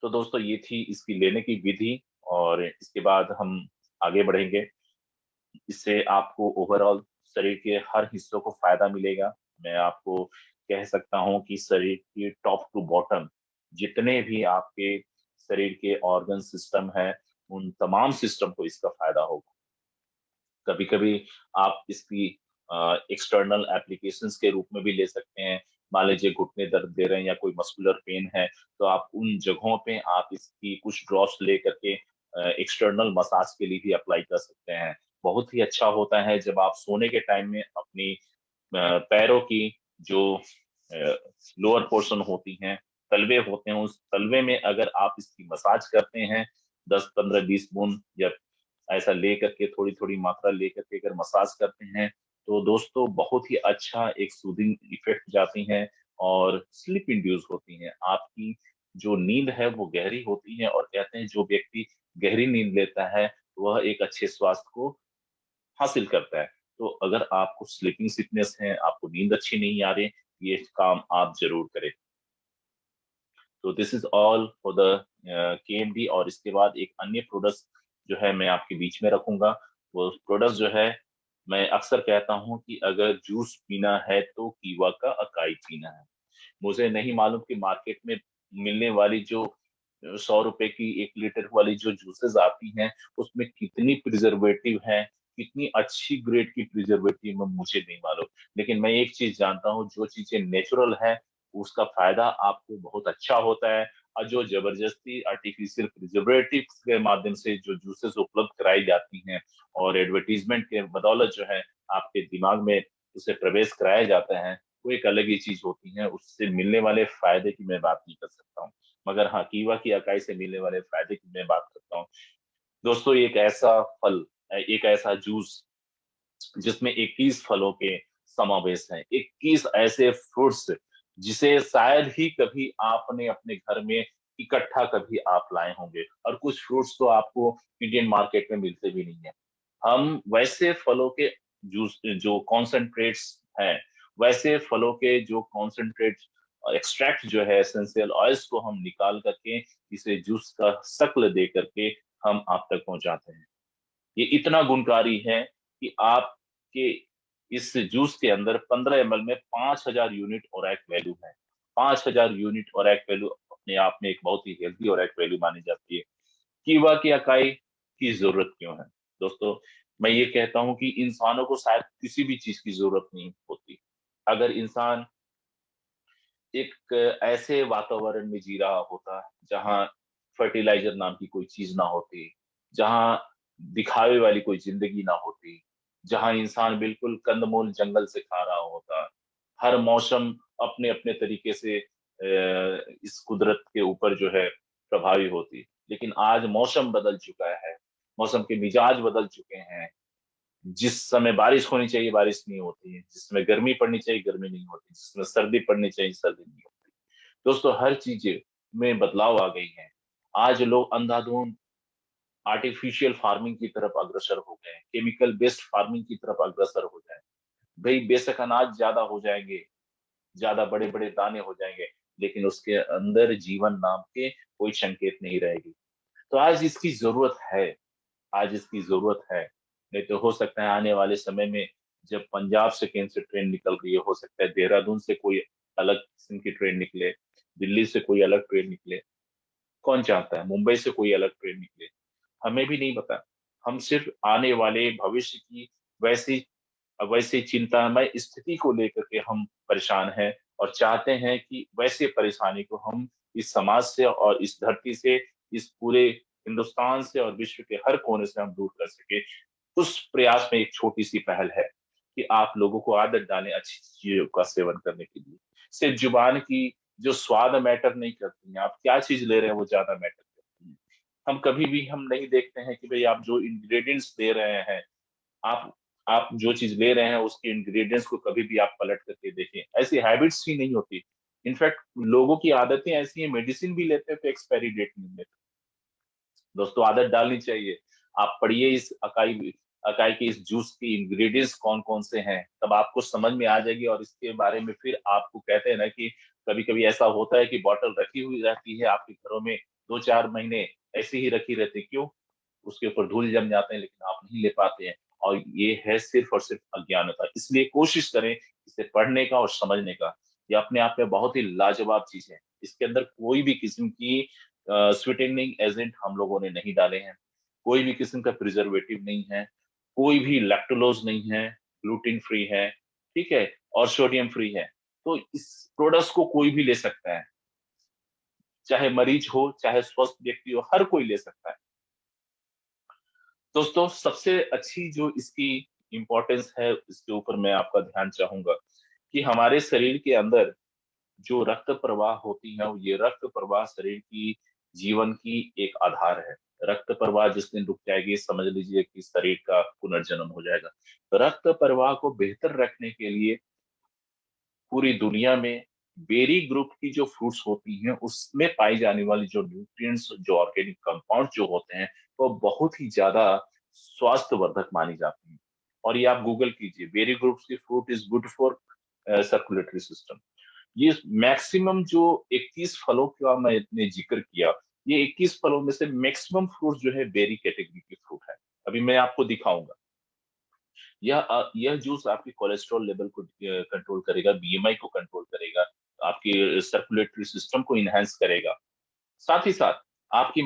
तो दोस्तों ये थी इसकी लेने की विधि, और इसके बाद हम आगे बढ़ेंगे। इससे आपको ओवरऑल शरीर के हर हिस्सों को फायदा मिलेगा। मैं आपको कह सकता हूं कि शरीर के टॉप टू बॉटम जितने भी आपके शरीर के ऑर्गन सिस्टम है, उन तमाम सिस्टम को इसका फायदा होगा। कभी कभी आप इसकी एक्सटर्नल एप्लीकेशंस के रूप में भी ले सकते हैं। मान लीजिए घुटने दर्द दे रहे हैं या कोई मस्कुलर पेन है, तो आप उन जगहों पे आप इसकी कुछ ड्रॉप्स ले करके एक्सटर्नल मसाज के लिए भी अप्लाई कर सकते हैं। बहुत ही अच्छा होता है जब आप सोने के टाइम में अपनी पैरों की जो लोअर पोर्शन होती हैं, तलवे होते हैं, उस तलवे में अगर आप इसकी मसाज करते हैं 10-15-20 बूंद या ऐसा ले करके थोड़ी थोड़ी मात्रा ले करके अगर मसाज करते हैं, तो दोस्तों बहुत ही अच्छा एक सूदिंग इफेक्ट जाती हैं, और स्लीप इंड्यूस होती हैं। आपकी जो नींद है वो गहरी होती है, और कहते हैं जो व्यक्ति गहरी नींद लेता है वह एक अच्छे स्वास्थ्य को हासिल करता है। तो अगर आपको स्लीपिंग सिकनेस है, आपको नींद अच्छी नहीं आ रही, ये काम आप जरूर करें। तो this is all for the KMD. और इसके बाद एक अन्य प्रोडक्ट जो है मैं आपके बीच में रखूंगा। वो प्रोडक्ट जो है, मैं अक्सर कहता हूं कि अगर जूस पीना है तो कीवा का अकाई पीना है। मुझे नहीं मालूम कि मार्केट में मिलने वाली जो 100 रुपए की 1 लीटर वाली जो जूसेस आती हैं उसमें कितनी प्रिजर्वेटिव है, कितनी अच्छी ग्रेड की प्रिजर्वेटिव है, मुझे नहीं मालूम। लेकिन मैं एक चीज जानता हूँ, जो चीजें नेचुरल है उसका फायदा आपको बहुत अच्छा होता है। और जो जबरदस्ती आर्टिफिशियल प्रिजर्वेटिव के माध्यम से जो जूसेस उपलब्ध कराई जाती हैं और एडवर्टीजमेंट के बदौलत जो है आपके दिमाग में उसे प्रवेश कराया जाता है, वो एक अलग ही चीज होती है। उससे मिलने वाले फायदे की मैं बात नहीं कर सकता हूँ, मगर हाँ, कीवा की अकाई से मिलने वाले फायदे की मैं बात करता हूँ। दोस्तों एक ऐसा फल, एक ऐसा जूस जिसमें 21 फलों के समावेश है, 21 ऐसे फ्रूट्स जिसे शायद ही कभी आपने अपने घर में इकट्ठा कभी आप लाए होंगे, और कुछ फ्रूट्स तो आपको इंडियन मार्केट में मिलते भी नहीं है। हम वैसे फलों के जूस जो कॉन्सेंट्रेट्स हैं, वैसे फलों के जो कॉन्सेंट्रेट एक्सट्रैक्ट जो है एसेंशियल ऑयल्स को हम निकाल करके इसे जूस का शक्ल दे करके हम आप तक पहुंचाते हैं। ये इतना गुणकारी है कि आपके इस जूस के अंदर 15 ml में 5000 यूनिट ओरैक वैल्यू है। 5000 यूनिट ओरैक वैल्यू अपने आप में एक बहुत ही हेल्दी ओरैक वैल्यू मानी जाती है। कीवा की अकाई की जरूरत क्यों है? दोस्तों, मैं ये कहता हूं कि इंसानों को शायद किसी भी चीज की जरूरत नहीं होती। अगर इंसान एक ऐसे वातावरण में जी रहा होता जहां फर्टिलाइजर नाम की कोई चीज ना होती, जहां दिखावे वाली कोई जिंदगी ना होती, जहां इंसान बिल्कुल कंदमूल जंगल से खा रहा होता, हर मौसम अपने अपने तरीके से इस कुदरत के ऊपर जो है प्रभावी होती। लेकिन आज मौसम बदल चुका है, मौसम के मिजाज बदल चुके हैं। जिस समय बारिश होनी चाहिए बारिश नहीं होती है, जिसमें गर्मी पड़नी चाहिए गर्मी नहीं होती, जिसमें सर्दी पड़नी चाहिए सर्दी नहीं होती। दोस्तों, हर चीजें में बदलाव आ गई है। आज लोग अंधाधुंध आर्टिफिशियल फार्मिंग की तरफ अग्रसर हो गए हैं, केमिकल बेस्ड फार्मिंग की तरफ अग्रसर हो जाए। भाई बेशक अनाज ज्यादा हो जाएंगे, ज्यादा बड़े बड़े दाने हो जाएंगे, लेकिन उसके अंदर जीवन नाम के कोई संकेत नहीं रहेगी। तो आज इसकी जरूरत है, आज इसकी जरूरत है। नहीं तो हो सकता है आने वाले समय में जब पंजाब से कहीं से ट्रेन निकल रही है, हो सकता है देहरादून से कोई अलग किस्म की ट्रेन निकले, दिल्ली से कोई अलग ट्रेन निकले, कौन चाहता है मुंबई से कोई अलग ट्रेन निकले, हमें भी नहीं पता। हम सिर्फ आने वाले भविष्य की वैसी वैसी चिंतामय स्थिति को लेकर के हम परेशान हैं और चाहते हैं कि वैसे परेशानी को हम इस समाज से और इस धरती से, इस पूरे हिंदुस्तान से और विश्व के हर कोने से हम दूर कर सके। उस प्रयास में एक छोटी सी पहल है कि आप लोगों को आदत डालें अच्छी चीजों का सेवन करने के लिए। सिर्फ जुबान की जो स्वाद मैटर नहीं करती है, आप क्या चीज ले रहे हैं वो ज्यादा मैटर करती है। हम कभी भी हम नहीं देखते हैं कि भाई आप जो इंग्रेडिएंट्स दे रहे हैं, आप आप जो चीज ले रहे हैं उसके इंग्रेडिएंट्स को कभी भी आप पलट करके देखें। ऐसी हैबिट्स ही नहीं होती। इनफैक्ट लोगों की आदतें ऐसी हैं, मेडिसिन भी लेते हैं तो एक्सपायरी डेट नहीं लेते। दोस्तों, आदत डालनी चाहिए। आप पढ़िए इस अकाई अकाई के इस जूस के इंग्रेडिएंट्स कौन कौन से हैं, तब आपको समझ में आ जाएगी। और इसके बारे में फिर आपको कहते हैं ना कि कभी कभी ऐसा होता है कि बॉटल रखी हुई रहती है आपके घरों में 2-4 महीने, ऐसे ही रखी रहती है। क्यों? उसके ऊपर धूल जम जाते हैं, लेकिन आप नहीं ले पाते हैं। और ये है सिर्फ और सिर्फ अज्ञानता। इसलिए कोशिश करें इसे पढ़ने का और समझने का। ये अपने आप में बहुत ही लाजवाब चीज है। इसके अंदर कोई भी किस्म की स्वीटेनिंग एजेंट हम लोगों ने नहीं डाले हैं, कोई भी किस्म का प्रिजर्वेटिव नहीं है, कोई भी लैक्टोलोज नहीं है, ग्लूटेन फ्री है, ठीक है, और सोडियम फ्री है। तो इस प्रोडक्ट्स को कोई भी ले सकता है, चाहे मरीज हो चाहे स्वस्थ व्यक्ति हो, हर कोई ले सकता है। दोस्तों, सबसे अच्छी जो इसकी इम्पोर्टेंस है इसके ऊपर मैं आपका ध्यान चाहूंगा कि हमारे शरीर के अंदर जो रक्त प्रवाह होती है, ये रक्त प्रवाह शरीर की जीवन की एक आधार है। रक्त प्रवाह जिस दिन रुक जाएगी समझ लीजिए कि शरीर का पुनर्जन्म हो जाएगा। तो रक्त प्रवाह को बेहतर रखने के लिए पूरी दुनिया में बेरी ग्रुप की जो फ्रूट्स होती हैं उसमें पाई जाने वाली जो न्यूट्रिएंट्स, जो ऑर्गेनिक कंपाउंड जो होते हैं, वो बहुत ही ज्यादा स्वास्थ्यवर्धक मानी जाती हैं। और ये आप गूगल कीजिए, बेरी ग्रुप्स की fruit is good for circulatory system. ये मैक्सिमम जो 21 फलों का मैंने जिक्र किया, ये 21 फलों में से मैक्सिमम फ्रूट जो है बेरी कैटेगरी के फ्रूट है। अभी मैं आपको दिखाऊंगा। यह जूस आपके कोलेस्ट्रॉल लेवल को कंट्रोल करेगा, बीएमआई को कंट्रोल करेगा, आपकी सर्कुलेटरी सिस्टम को इनहेंस करेगा। साथ ही साथ आपकी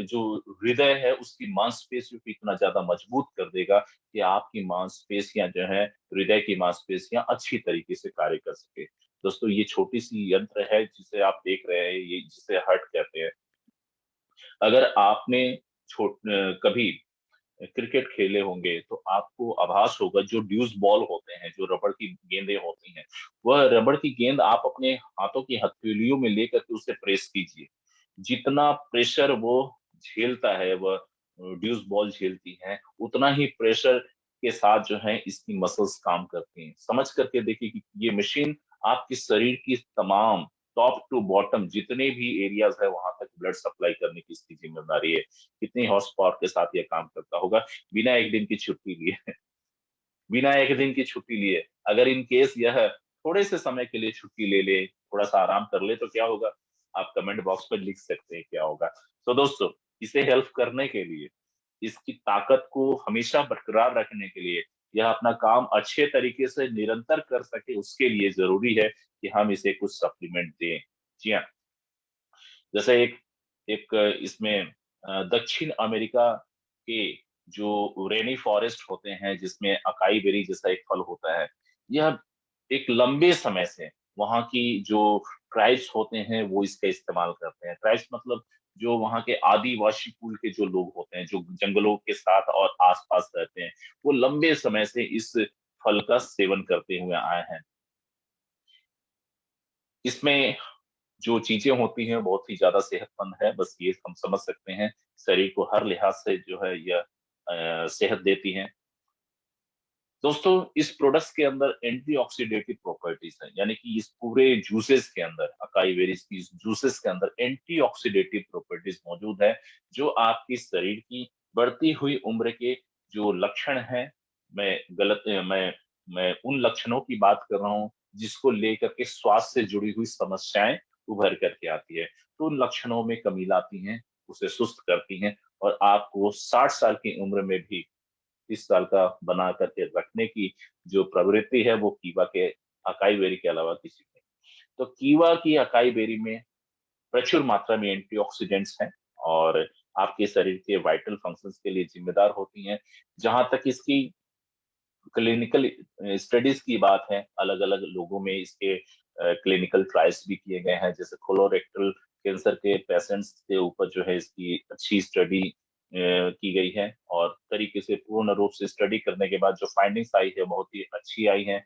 जो हृदय है उसकी मांसपेशियों को इतना ज्यादा मजबूत कर देगा कि आपकी मांसपेशियां जो है, हृदय की मांसपेशियां अच्छी तरीके से कार्य कर सके। दोस्तों, ये छोटी सी यंत्र है जिसे आप देख रहे हैं, ये जिसे हर्ट कहते हैं। अगर आपने कभी क्रिकेट खेले होंगे तो आपको आभास होगा, जो ड्यूस बॉल होते हैं, जो रबड़ की गेंदें होती हैं, वह रबड़ की गेंद आप अपने हाथों की हथेलियों में लेकर के उसे प्रेस कीजिए। जितना प्रेशर वो झेलता है, वह ड्यूस बॉल झेलती है, उतना ही प्रेशर के साथ जो है इसकी मसल्स काम करती हैं। समझ करके देखिए कि ये मशीन आपके शरीर की तमाम टॉप टू बॉटम जितने भी एरियाज है वहां तक ब्लड सप्लाई करने की इसकी जिम्मेदारी है। कितनी हॉर्स पावर के साथ ये काम करता होगा, बिना एक दिन की छुट्टी लिए। बिना एक दिन की छुट्टी लिए। अगर इन केस यह थोड़े से समय के लिए छुट्टी ले ले, थोड़ा सा आराम कर ले, तो क्या होगा? आप कमेंट बॉक्स में लिख सकते हैं क्या होगा। तो दोस्तों, इसे हेल्प करने के लिए, इसकी ताकत को हमेशा बरकरार रखने के लिए, यह अपना काम अच्छे तरीके से निरंतर कर सके, उसके लिए ज़रूरी है कि हम इसे कुछ सप्लीमेंट दें। जी हाँ, जैसे एक एक इसमें दक्षिण अमेरिका के जो रेनी फॉरेस्ट होते हैं, जिसमें अकाई बेरी जैसा एक फल होता है, यह एक लंबे समय से वहाँ की जो ट्राइब्स होते हैं, वो इसका इस्तेमाल करते हैं। ट्राइब्स मतलब जो वहाँ के आदिवासी कुल के जो लोग होते हैं, जो जंगलों के साथ और आस-पास रहते हैं, वो लंबे समय से इस फल का सेवन करते हुए आए हैं। इसमें जो चीज़ें होती हैं बहुत ही ज़्यादा सेहतमंद है, बस ये हम समझ सकते हैं, शरीर को हर लिहाज से जो है यह सेहत देती हैं। दोस्तों, इस प्रोडक्ट्स के अंदर एंटीऑक्सीडेटिव प्रॉपर्टीज है, यानी कि इस पूरे जूसेस के अंदर, अकाई बेरीज की जूसेस के अंदर एंटीऑक्सीडेटिव प्रॉपर्टीज मौजूद है, जो आपकी शरीर की बढ़ती हुई उम्र के जो लक्षण हैं, मैं गलत मैं उन लक्षणों की बात कर रहा हूँ जिसको लेकर के स्वास्थ्य से जुड़ी हुई समस्याएं उभर करके आती है, तो उन लक्षणों में कमी लाती हैं, उसे सुस्त करती हैं, और आपको 60 साल की उम्र में भी 30 साल का बना करके रखने की जो प्रवृत्ति है, वो कीवा के अकाई बेरी के अलावा किसी में। तो कीवा की अकाई बेरी में प्रचुर मात्रा में एंटीऑक्सीडेंट्स हैं, और आपके शरीर के वाइटल फंक्शंस के लिए जिम्मेदार होती हैं। जहां तक इसकी क्लिनिकल स्टडीज की बात है, अलग अलग लोगों में इसके क्लिनिकल ट्रायल्स भी किए गए हैं, जैसे कोलोरेक्टल कैंसर के पेशेंट्स के ऊपर जो है इसकी अच्छी स्टडी की गई है, और तरीके से पूर्ण रूप से स्टडी करने के बाद जो फाइंडिंग्स आई है बहुत ही अच्छी आई है।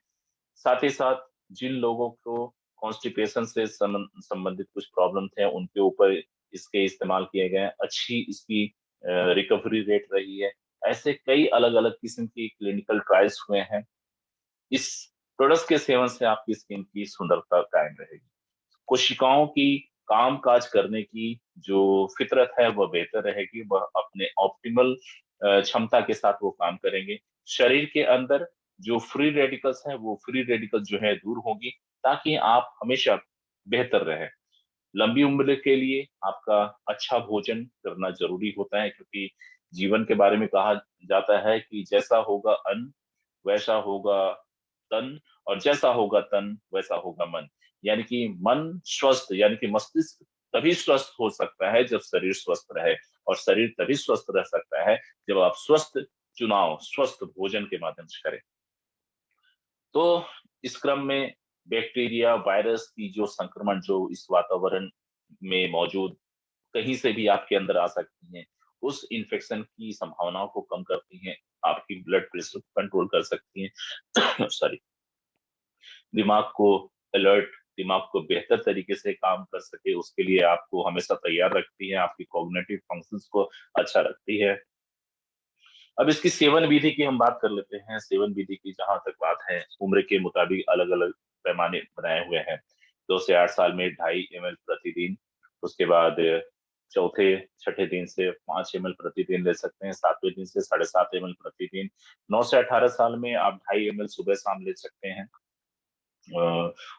साथ ही साथ जिन लोगों को कॉन्स्टिपेशन से संबंधित कुछ प्रॉब्लम थे, उनके ऊपर इसके इस्तेमाल किए गए हैं, अच्छी इसकी रिकवरी रेट रही है। ऐसे कई अलग अलग किस्म की क्लिनिकल ट्रायल्स हुए हैं। इस प्रोडक्ट्स के सेवन से आपकी स्किन की सुंदरता कायम रहेगी, कोशिकाओं की काम-काज करने की जो फितरत है वह बेहतर रहेगी, वह अपने ऑप्टिमल क्षमता के साथ वो काम करेंगे। शरीर के अंदर जो फ्री रेडिकल्स हैं, वो फ्री रेडिकल्स जो है दूर होगी, ताकि आप हमेशा बेहतर रहें। लंबी उम्र के लिए आपका अच्छा भोजन करना ज़रूरी होता है, क्योंकि जीवन के बारे में कहा जाता है कि जैसा होगा अन्न, वैसा होगा तन, और जैसा होगा तन, वैसा होगा मन। यानी कि मन स्वस्थ, यानी कि मस्तिष्क तभी स्वस्थ हो सकता है जब शरीर स्वस्थ रहे, और शरीर तभी स्वस्थ रह सकता है जब आप स्वस्थ चुनाव, स्वस्थ भोजन के माध्यम से करें। तो इस क्रम में बैक्टीरिया, वायरस की जो संक्रमण जो इस वातावरण में मौजूद कहीं से भी आपके अंदर आ सकती हैं, उस इन्फेक्शन की संभावनाओं को कम करती हैं, आपकी ब्लड प्रेशर को कंट्रोल कर सकती हैं। सॉरी, दिमाग को अलर्ट, दिमाग को बेहतर तरीके से काम कर सके, उसके लिए आपको हमेशा तैयार रखती है, आपकी कॉग्निटिव फंक्शंस को अच्छा रखती है। अब इसकी सेवन विधि की हम बात कर लेते हैं। सेवन विधि की जहां तक बात है, उम्र के मुताबिक अलग अलग पैमाने बनाए हुए हैं। 2 से 8 साल में 2.5 ml प्रतिदिन, उसके बाद चौथे छठे दिन से 5 ml प्रतिदिन ले सकते हैं, 7वें दिन से 7.5 ml प्रतिदिन। 9 से 18 साल में आप 2.5 ml सुबह शाम ले सकते हैं।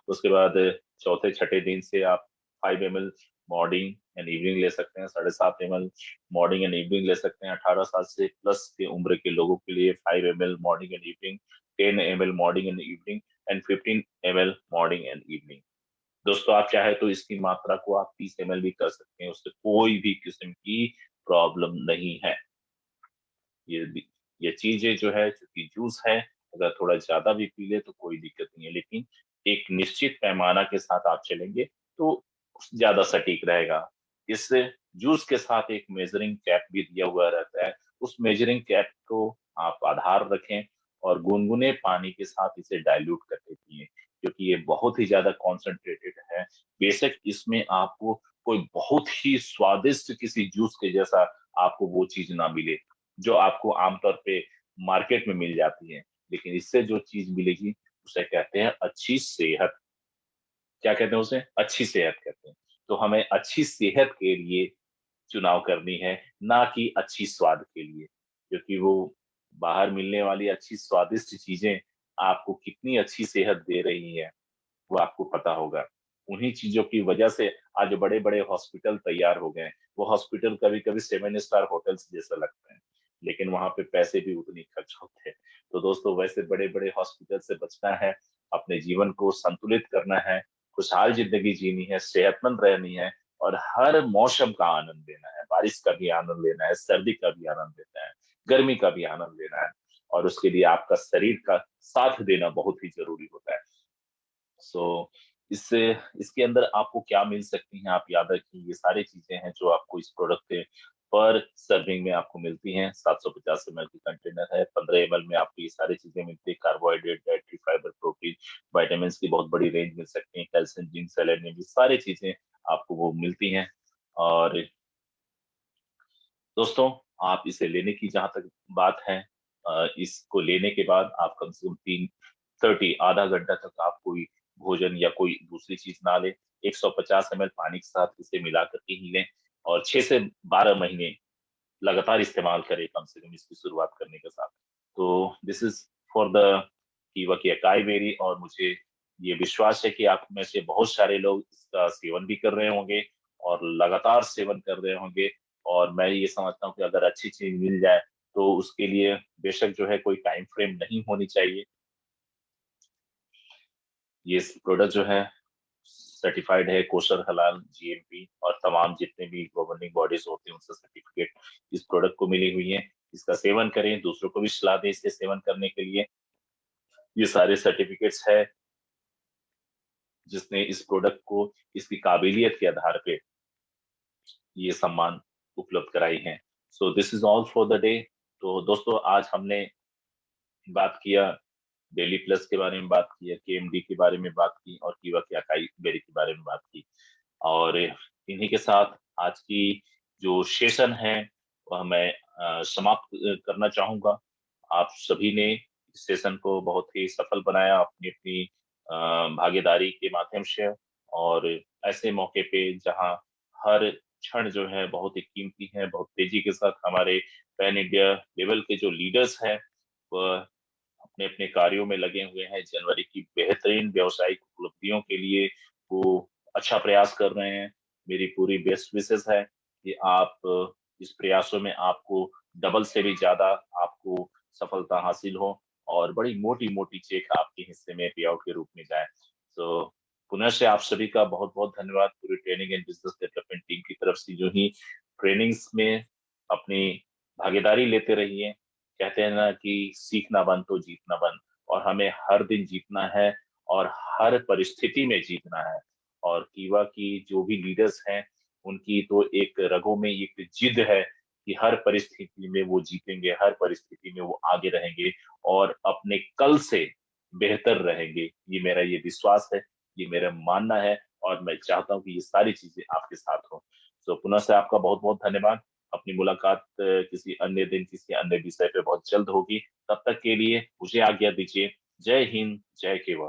उसके बाद चौथे छठे दिन से आप 5 ml मॉर्निंग एंड इवनिंग ले सकते हैं, 7.5 ml मॉर्निंग एंड इवनिंग ले सकते हैं। 18 साल से प्लस की उम्र के लोगों के लिए 5 ml morning and evening, 10 ml morning and evening, and 15 ml morning and evening. दोस्तों, आप चाहे तो इसकी मात्रा को आप 30 ml भी कर सकते हैं, उससे कोई भी किस्म की प्रॉब्लम नहीं है। ये ये चीजें जो है, चूंकि जूस है, अगर थोड़ा ज्यादा भी पी ले तो कोई दिक्कत नहीं है, लेकिन एक निश्चित पैमाना के साथ आप चलेंगे तो ज्यादा सटीक रहेगा। इस जूस के साथ एक मेजरिंग कैप भी दिया हुआ रहता है, उस मेजरिंग कैप को आप आधार रखें, और गुनगुने पानी के साथ इसे डाइल्यूट करके पिएं, क्योंकि ये बहुत ही ज्यादा कॉन्सेंट्रेटेड है। बेशक इसमें आपको कोई बहुत ही स्वादिष्ट किसी जूस के जैसा आपको वो चीज ना मिले, जो आपको आमतौर पे मार्केट में मिल जाती है, लेकिन इससे जो चीज मिलेगी उसे कहते हैं अच्छी सेहत। क्या कहते हैं उसे? अच्छी सेहत कहते हैं। तो हमें अच्छी सेहत के लिए चुनाव करनी है, ना कि अच्छी स्वाद के लिए, क्योंकि वो बाहर मिलने वाली अच्छी स्वादिष्ट चीजें आपको कितनी अच्छी सेहत दे रही है, वो आपको पता होगा। उन्हीं चीज़ों की वजह से आज बड़े-बड़े हॉस्पिटल तैयार हो गए हैं। वो हॉस्पिटल कभी-कभी 7 स्टार होटल्स जैसा लगते हैं, लेकिन वहाँ पे पैसे भी उतने ही खर्च होते हैं। तो दोस्तों वैसे बड़े-बड़े हॉस्पिटल से बचना है, अपने जीवन को संतुलित करना है, खुशहाल ज़िंदगी जीनी है, सेहतमंद रहनी है और हर मौसम का आनंद लेना है। बारिश का भी आनंद लेना है, सर्दी का भी आनंद लेना है, गर्मी का भी आनंद लेना है और उसके लिए आपका शरीर का साथ देना बहुत ही ज़रूरी होता है। सो इससे इसके अंदर आपको क्या मिल सकती हैं, आप याद रखिए ये सारी चीज़ें हैं जो आपको इस प्रोडक्ट के पर सर्विंग में आपको मिलती हैं। 750 एमएल की कंटेनर है, 15 एमएल में आपको ये सारी चीज़ें मिलती हैं, carbohydrate, dietary fibre, protein, vitamins की बहुत बड़ी रेंज मिल सकती है, कैल्शियम, जिंक, सेलेनियम ये सारी चीज़ें आपको वो मिलती हैं। और दोस्तों, आप इसे लेने की जहाँ तक बात है इसको लेने के बाद आप कम से कम 3 आधा घंटा तक आप कोई भोजन या कोई दूसरी चीज़ ना लें। 150 एमएल पानी के साथ इसे मिला कर के ही लें और 6 से 12 महीने लगातार इस्तेमाल करें कम से कम इसकी शुरुआत करने के साथ। तो दिस इज़ फॉर द कीवा की अकाई बेरी और मुझे ये विश्वास है कि आप में से बहुत सारे लोग इसका सेवन भी कर रहे होंगे और लगातार सेवन कर रहे होंगे और मैं ये समझता हूँ कि अगर अच्छी चीज़ मिल जाए, तो उसके लिए बेशक जो है कोई टाइम फ्रेम नहीं होनी चाहिए। ये प्रोडक्ट जो है सर्टिफाइड है कोशर हलाल जीएमपी और तमाम जितने भी गवर्निंग बॉडीज होते हैं उनसे सर्टिफिकेट इस प्रोडक्ट को मिली हुई है। इसका सेवन करें, दूसरों को भी सलाह दें इसके सेवन करने के लिए। ये सारे सर्टिफिकेट्स है जिसने इस प्रोडक्ट को इसकी काबिलियत के आधार पे ये सम्मान उपलब्ध कराई हैं। So this is all for the day. तो दोस्तों आज हमने बात किया डेली प्लस के बारे में बात की है, केएमडी के बारे में बात की और कीवा की अकाई बेरी के बारे में बात की। और इन्हीं के साथ आज की जो सेशन है वह मैं समाप्त करना चाहूँगा। आप सभी ने इस सेशन को बहुत ही सफल बनाया अपनी-अपनी भागीदारी के माध्यम से और ऐसे मौके पे जहाँ हर क्षण जो है बहुत ही कीमती है, बहुत तेज़ी के साथ हमारे पैन इंडिया लेवल के जो लीडर्स हैं, वह अपने-अपने कार्यों में लगे हुए हैं। जनवरी की बेहतरीन व्यावसायिक उपलब्धियों के लिए वो अच्छा प्रयास कर रहे हैं। मेरी पूरी बेस्ट विशेस है कि आप इस प्रयासों में आपको डबल से भी ज़्यादा आपको सफलता हासिल हो और बड़ी मोटी-मोटी चेक आपके हिस्से में पे आउट के रूप में जाए। तो पुनः से आप सभी का बहुत-बहुत धन्यवाद पूरी training and business development team की तरफ से, जो ही ट्रेनिंग्स में अपनी भागीदारी लेते रहिए। कहते हैं ना कि सीखना बंद तो जीतना बंद और हमें हर दिन जीतना है और हर परिस्थिति में जीतना है। और कीवा की जो भी लीडर्स हैं, उनकी तो एक रगों में एक जिद है कि हर परिस्थिति में वो जीतेंगे, हर परिस्थिति में वो आगे रहेंगे और अपने कल से बेहतर रहेंगे। ये विश्वास है, ये मेरा मानना है और मैं चाहता हूँ कि ये सारी चीज़ें आपके साथ हों। तो पुनः से आपका बहुत-बहुत धन्यवाद। अपनी मुलाकात किसी अन्य दिन, किसी अन्य विषय पे बहुत जल्द होगी। तब तक के लिए मुझे आज्ञा दीजिए। जय हिंद, जय केवल।